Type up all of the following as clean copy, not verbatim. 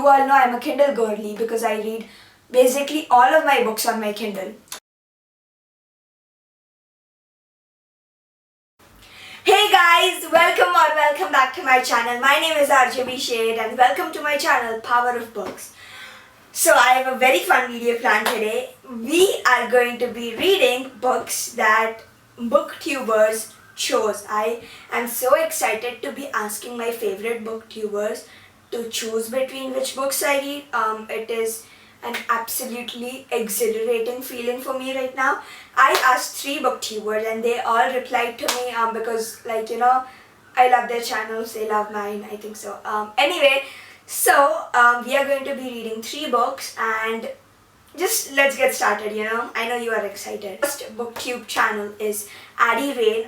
you all know I'm a Kindle girly because I read basically all of my books on my Kindle. Hey guys, welcome back to my channel. My name is RJ Shade and welcome to my channel Power of Books. So I have a very fun video planned today. We are going to be reading books that Booktubers chose. I am so excited to be asking my favorite Booktubers to choose between which books I read. It is an absolutely exhilarating feeling for me right now. I asked 3 Booktubers and they all replied to me because I love their channels, they love mine, I think so. Anyway, so we are going to be reading 3 books and just let's get started, I know you are excited. First booktube channel is Addie Rain.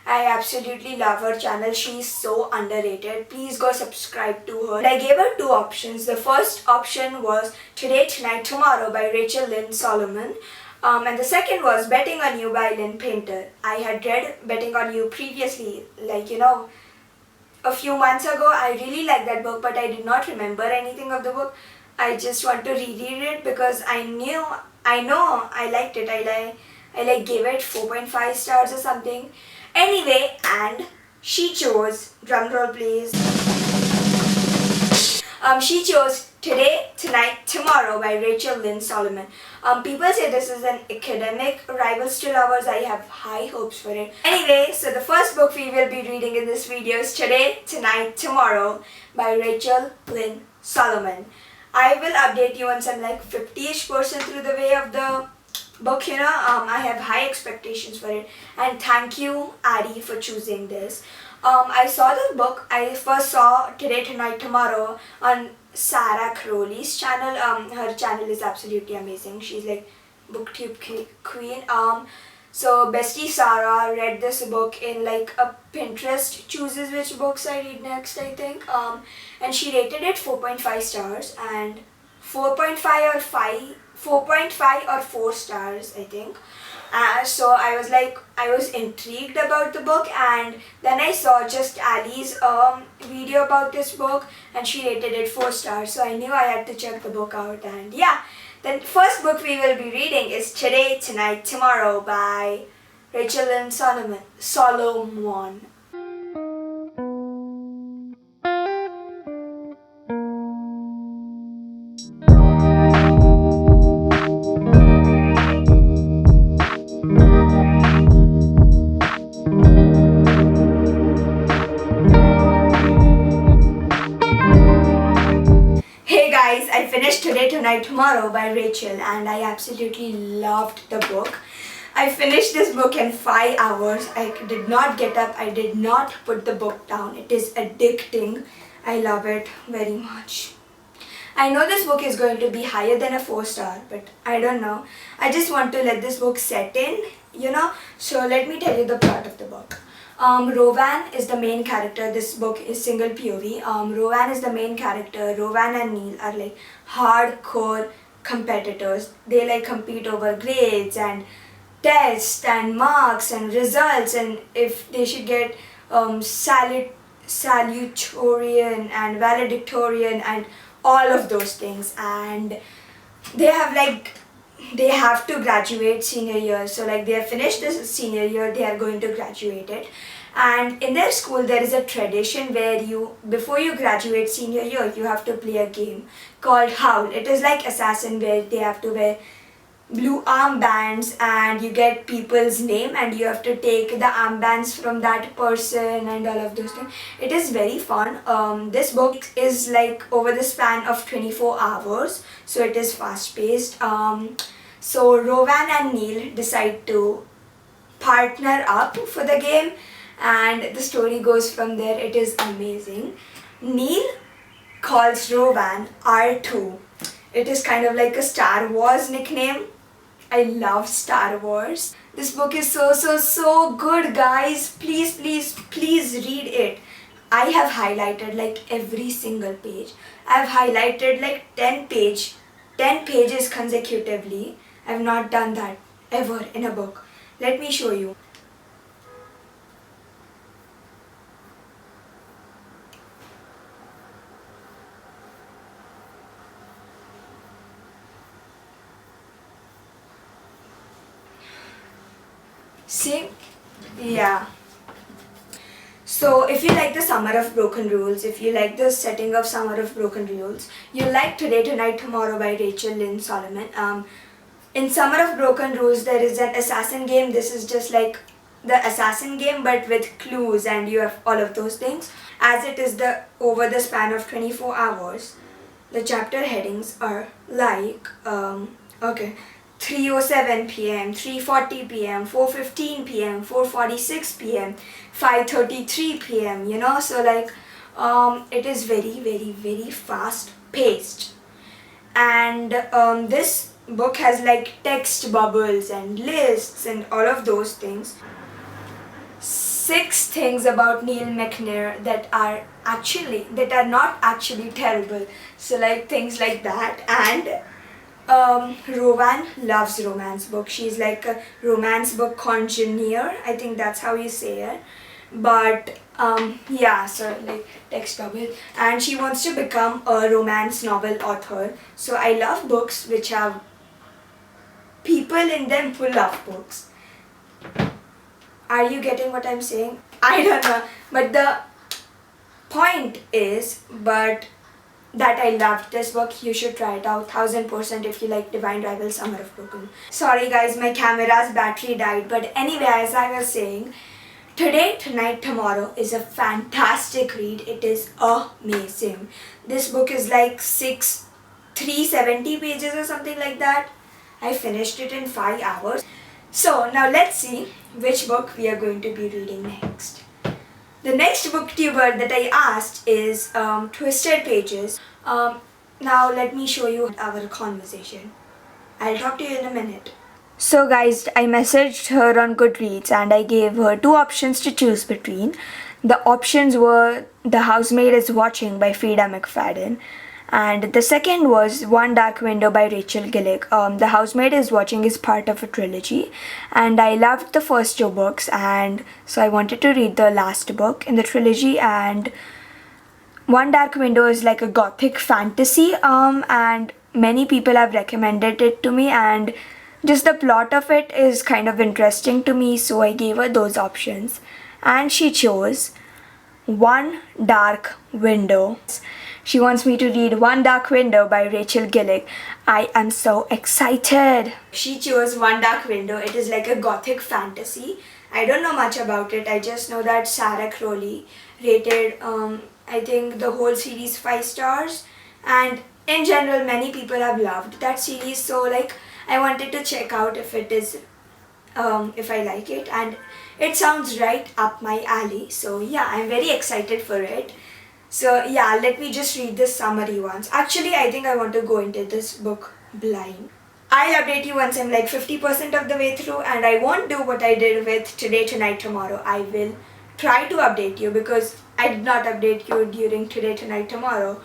I absolutely love her channel. She's so underrated. Please go subscribe to her. I gave her 2 options. The first option was Today, Tonight, Tomorrow by Rachel Lynn Solomon. And the second was Betting on You by Lynn Painter. I had read Betting on You previously, a few months ago. I really liked that book, but I did not remember anything of the book. I just want to reread it because I know I liked it. I gave it 4.5 stars or something. Anyway, and she chose, drumroll please, she chose Today, Tonight, Tomorrow by Rachel Lynn Solomon. People say this is an academic rivals to lovers. I have high hopes for it. Anyway, so the first book we will be reading in this video is Today, Tonight, Tomorrow by Rachel Lynn Solomon. I will update you once I'm 50-ish% through the way of the book, I have high expectations for it, and thank you Addie for choosing this. I saw this book, I first saw Today, Tonight, Tomorrow on Sarah Crowley's channel. Her channel is absolutely amazing. She's like booktube queen. So bestie Sarah read this book in a Pinterest chooses which books I read next, I think, and she rated it 4.5 stars and 4.5 or 4 stars, I think. So I was intrigued about the book, and then I saw just Ali's video about this book and she rated it 4 stars, so I knew I had to check the book out. And yeah, the first book we will be reading is Today, Tonight, Tomorrow by Rachel Lynn Solomon. I finished Today, Tonight, Tomorrow by Rachel and I absolutely loved the book. I finished this book in 5 hours. I did not get up. I did not put the book down. It is addicting. I love it very much. I know this book is going to be higher than a 4 star, but I don't know. I just want to let this book set in, So let me tell you the plot of the book. Rowan is the main character. This book is single POV. Rowan is the main character. Rowan and Neil are hardcore competitors. They compete over grades and tests and marks and results, and if they should get salutatorian and valedictorian and all of those things. And they have to graduate senior year, so they have finished this senior year, they are going to graduate it. And in their school there is a tradition where before you graduate senior year, you have to play a game called Howl. It is like Assassin, where they have to wear blue armbands and you get people's name and you have to take the armbands from that person and all of those things. It is very fun. This book is over the span of 24 hours, so it is fast paced. So Rowan and Neil decide to partner up for the game and the story goes from there. It is amazing. Neil calls Rowan R2. It is kind of like a Star Wars nickname. I love Star Wars. This book is so good, guys. Please read it. I have highlighted every single page. I have highlighted 10 pages consecutively. I have not done that ever in a book. Let me show you. See? Yeah. So if you like the Summer of Broken Rules, if you like the setting of Summer of Broken Rules, you'll like Today, Tonight, Tomorrow by Rachel Lynn Solomon. In Summer of Broken Rules, there is an assassin game. This is just like the assassin game but with clues, and you have all of those things. As it is the over the span of 24 hours, the chapter headings are like, okay, 3:07 p.m., 3:40 p.m., 4:15 p.m., 4:46 p.m., 5:33 p.m., you know, so like it is very fast paced. And this book has like text bubbles and lists and all of those things. 6 things about Neil McNair that are not actually terrible. So like things like that. And Rowan loves romance books. She's like a romance book congeneur. I think that's how you say it. But yeah, so like text bubble. And she wants to become a romance novel author. So I love books which have people in them who love books. Are you getting what I'm saying? I don't know. But the point is, that I loved this book. You should try it out 1000% if you like Divine Rival Summer of Broken. Sorry guys, my camera's battery died. But anyway, as I was saying, Today, Tonight, Tomorrow is a fantastic read. It is amazing. This book is like 370 pages or something like that. I finished it in 5 hours. So now let's see which book we are going to be reading next. The next booktuber that I asked is Twisted Pages. Now let me show you our conversation. I'll talk to you in a minute. So guys, I messaged her on Goodreads and I gave her 2 options to choose between. The options were The Housemaid is Watching by Frida McFadden, and the second was One Dark Window by Rachel Gillick. The Housemaid is Watching is part of a trilogy, and I loved the first 2 books, and so I wanted to read the last book in the trilogy. And One Dark Window is like a gothic fantasy, and many people have recommended it to me, and just the plot of it is kind of interesting to me, so I gave her those options. And she chose One Dark Window. She wants me to read One Dark Window by Rachel Gillick. I am so excited. She chose One Dark Window. It is like a gothic fantasy. I don't know much about it. I just know that Sarah Crowley rated, I think, the whole series 5 stars. And in general, many people have loved that series. So like, I wanted to check out if it is, if I like it. And it sounds right up my alley. So yeah, I'm very excited for it. So yeah, let me just read the summary once. Actually, I think I want to go into this book blind. I'll update you once I'm like 50% of the way through, and I won't do what I did with Today, Tonight, Tomorrow. I will try to update you because I did not update you during Today, Tonight, Tomorrow.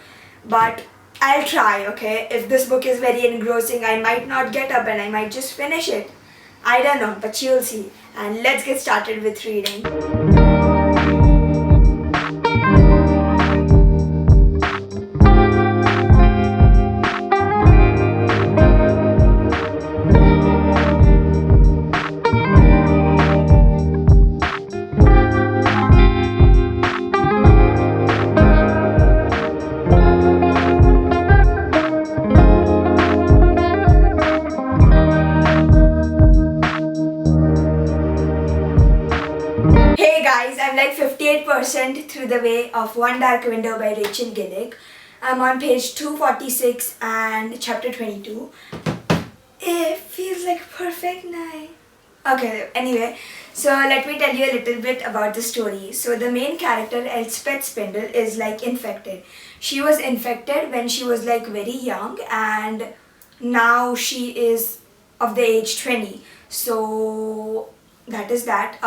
But I'll try, okay? If this book is very engrossing, I might not get up and I might just finish it. I don't know, but you'll see. And let's get started with reading. I'm like 58% through the way of One Dark Window by Rachel Gillick. I'm on page 246 and chapter 22. It feels like a perfect night. Okay, anyway, so let me tell you a little bit about the story. So the main character, Elspeth Spindle, is like infected. She was infected when she was like very young, and now she is of the age 20. So that is that.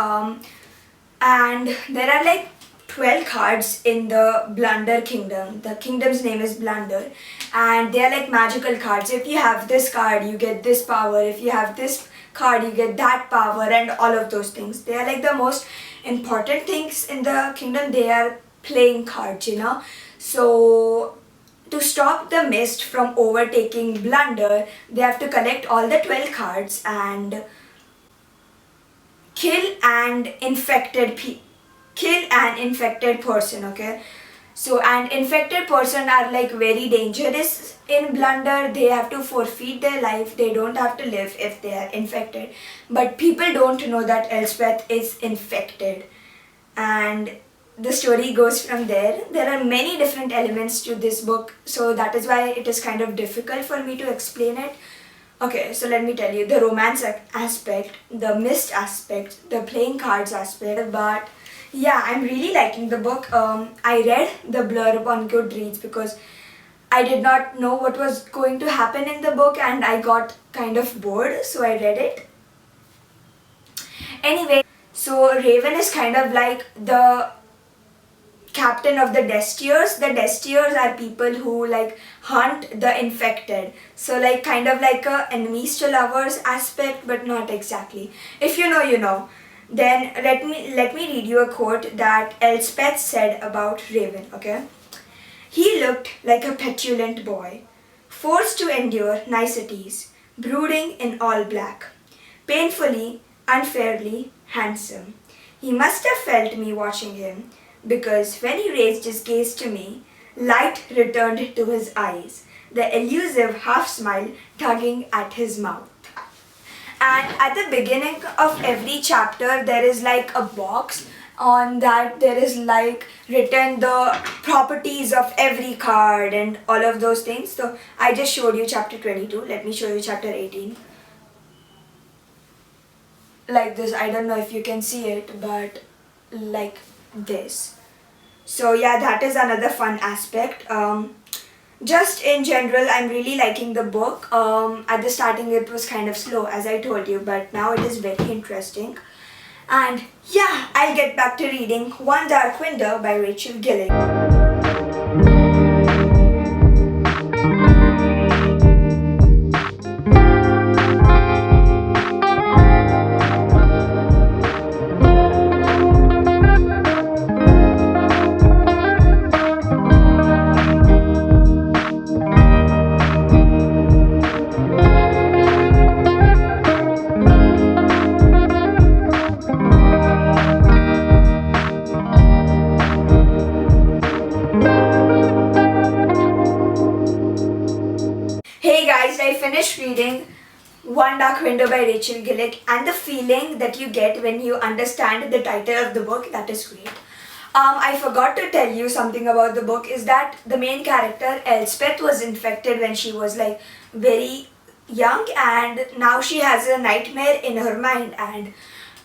And there are like 12 cards in the Blunder Kingdom. The kingdom's name is Blunder, and they are like magical cards. If you have this card, you get this power. If you have this card, you get that power, and all of those things. They are like the most important things in the kingdom. They are playing cards, you know. So to stop the mist from overtaking Blunder, they have to collect all the 12 cards and kill and infected kill an infected person, okay? So, and infected person are like very dangerous in Blunder. They have to forfeit their life. They don't have to live if they are infected. But people don't know that Elspeth is infected. And the story goes from there. There are many different elements to this book, so that is why it is kind of difficult for me to explain it. Okay, so let me tell you the romance aspect, the mist aspect, the playing cards aspect. But yeah, I'm really liking the book. I read the blurb on Goodreads because I did not know what was going to happen in the book and I got kind of bored, so I read it. Anyway, so Raven is kind of like the captain of the Destiers. The Destiers are people who like hunt the infected. So like kind of like a enemies to lovers aspect, but not exactly. If you know, you know. Then let me read you a quote that Elspeth said about Raven, okay? He looked like a petulant boy, forced to endure niceties, brooding in all black, painfully, unfairly handsome. He must have felt me watching him, because when he raised his gaze to me, light returned to his eyes, the elusive half smile tugging at his mouth. And at the beginning of every chapter, there is like a box. On that, there is like written the properties of every card and all of those things. So I just showed you chapter 22. Let me show you chapter 18. Like this, I don't know if you can see it, but like this. So yeah, that is another fun aspect. Just in general, I'm really liking the book. At the starting it was kind of slow, as I told you, but now it is very interesting. And yeah, I'll get back to reading One Dark Window by Rachel Gillick. Hey guys, I finished reading One Dark Window by Rachel Gillick, and the feeling that you get when you understand the title of the book, that is great. I forgot to tell you something about the book is that the main character Elspeth was infected when she was like very young, and now she has a nightmare in her mind, and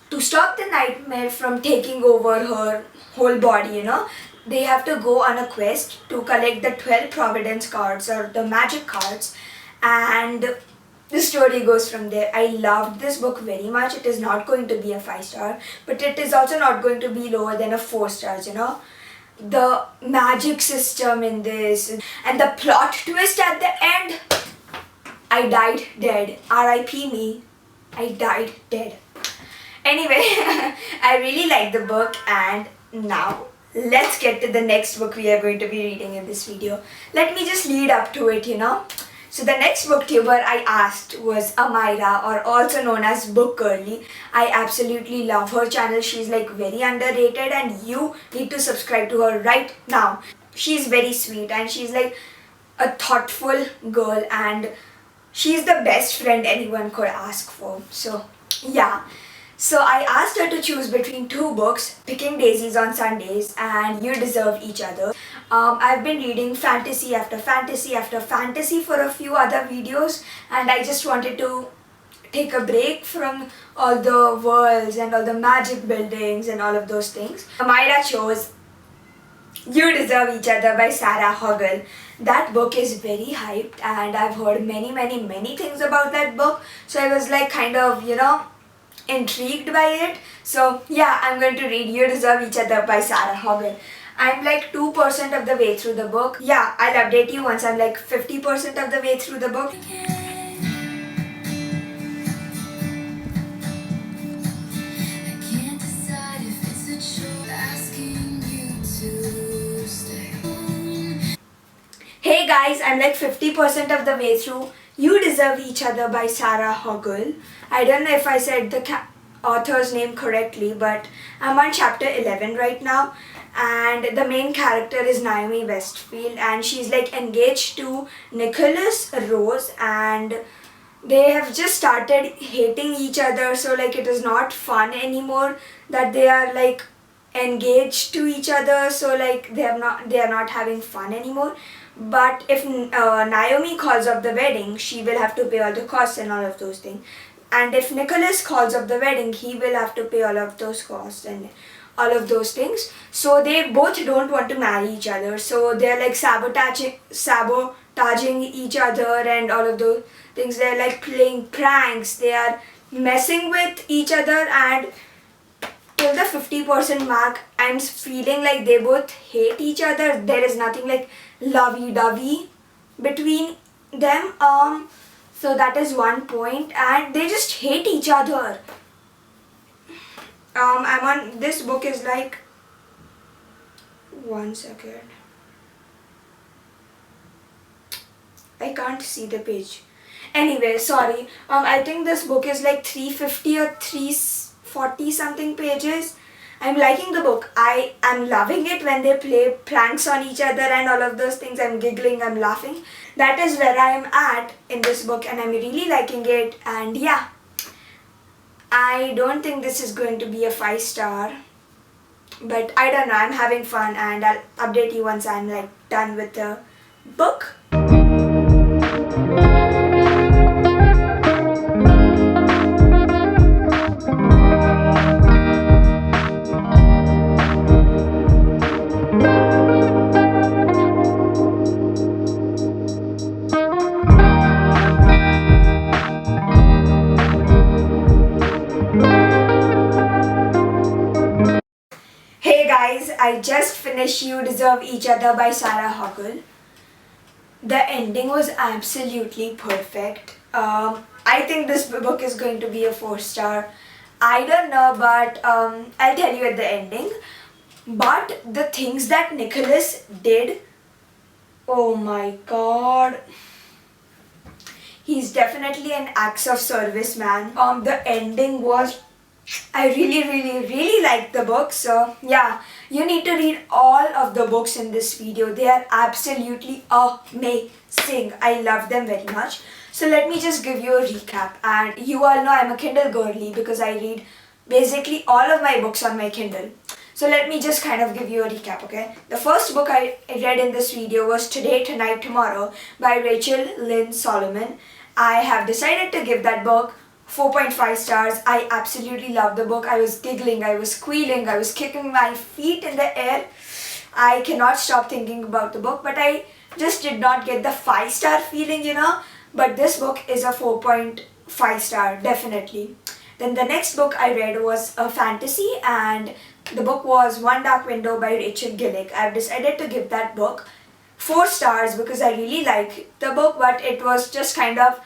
to stop the nightmare from taking over her whole body, they have to go on a quest to collect the 12 Providence cards or the magic cards, and the story goes from there. I loved this book very much. It is not going to be a 5-star, but it is also not going to be lower than a 4 stars, The magic system in this and the plot twist at the end. I died dead. R.I.P. me. I died dead. Anyway, I really like the book, and now let's get to the next book we are going to be reading in this video. Let me just lead up to it, So the next booktuber I asked was Amira, or also known as Book Girly. I absolutely love her channel. She's like very underrated and you need to subscribe to her right now. She's very sweet and she's like a thoughtful girl, and she's the best friend anyone could ask for. So yeah. So I asked her to choose between 2 books, Picking Daisies on Sundays and You Deserve Each Other. I've been reading fantasy after fantasy after fantasy for a few other videos, and I just wanted to take a break from all the worlds and all the magic buildings and all of those things. Amira chose You Deserve Each Other by Sarah Hoggle. That book is very hyped and I've heard many things about that book. So I was like kind of, intrigued by it. So yeah, I'm going to read You Deserve Each Other by Sarah Hoggle. I'm like 2% of the way through the book. Yeah, I'll update you once I'm like 50% of the way through the book. Hey guys, I'm like 50% of the way through You Deserve Each Other by Sarah Hoggle. I don't know if I said the author's name correctly, but I'm on chapter 11 right now, and the main character is Naomi Westfield, and she's like engaged to Nicholas Rose, and they have just started hating each other, so like it is not fun anymore that they are like engaged to each other, so like they are not having fun anymore. But if Naomi calls off the wedding, she will have to pay all the costs and all of those things. And if Nicholas calls off the wedding, he will have to pay all of those costs and all of those things. So they both don't want to marry each other. So they're like sabotaging each other and all of those things. They're like playing pranks. They are messing with each other, and till the 50% mark, I'm feeling like they both hate each other. There is nothing like lovey-dovey between them. So that is one point, and they just hate each other. I'm on, this book is like, one second, I can't see the page. Anyway, sorry. I think this book is like 350 or 340 something pages. I'm liking the book. I am loving it when they play pranks on each other and all of those things. I'm giggling, I'm laughing. That is where I am at in this book, and I'm really liking it. And yeah, I don't think this is going to be a 5-star, but I don't know, I'm having fun, and I'll update you once I'm like done with the book. Hey guys, I just finished You Deserve Each Other by Sarah Hoggle. The ending was absolutely perfect. I think this book is going to be a 4-star. I don't know, but I'll tell you at the ending. But the things that Nicholas did, oh my god. He's definitely an acts of service man. The ending was, I really liked the book. So yeah, you need to read all of the books in this video. They are absolutely amazing. I love them very much. So let me just give you a recap. And you all know I'm a Kindle girly because I read basically all of my books on my Kindle. So let me just kind of give you a recap, okay? The first book I read in this video was Today, Tonight, Tomorrow by Rachel Lynn Solomon. I have decided to give that book 4.5 stars. I absolutely love the book. I was giggling, I was squealing, I was kicking my feet in the air. I cannot stop thinking about the book, but I just did not get the 5-star feeling, you know. But this book is a 4.5 star, definitely. Then the next book I read was a fantasy, and the book was One Dark Window by Rachel Gillick. I've decided to give that book 4 stars because I really like the book, but it was just kind of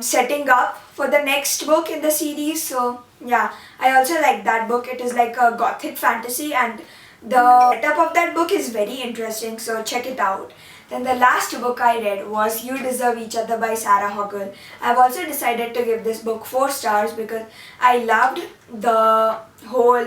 setting up for the next book in the series. So yeah, I also like that book. It is like a gothic fantasy, and the setup of that book is very interesting, so check it out. Then the last book I read was You Deserve Each Other by Sarah Hoggle. I've also decided to give this book 4 stars because I loved the whole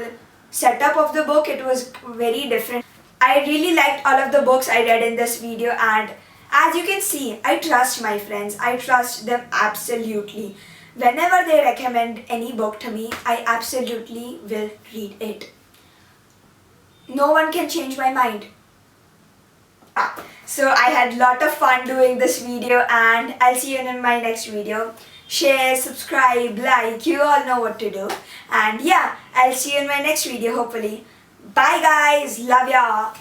setup of the book. It was very different. I really liked all of the books I read in this video, and as you can see, I trust my friends. I trust them absolutely. Whenever they recommend any book to me, I absolutely will read it. No one can change my mind. So I had a lot of fun doing this video, and I'll see you in my next video. Share, subscribe, like, you all know what to do. And yeah, I'll see you in my next video hopefully. Bye guys, love ya.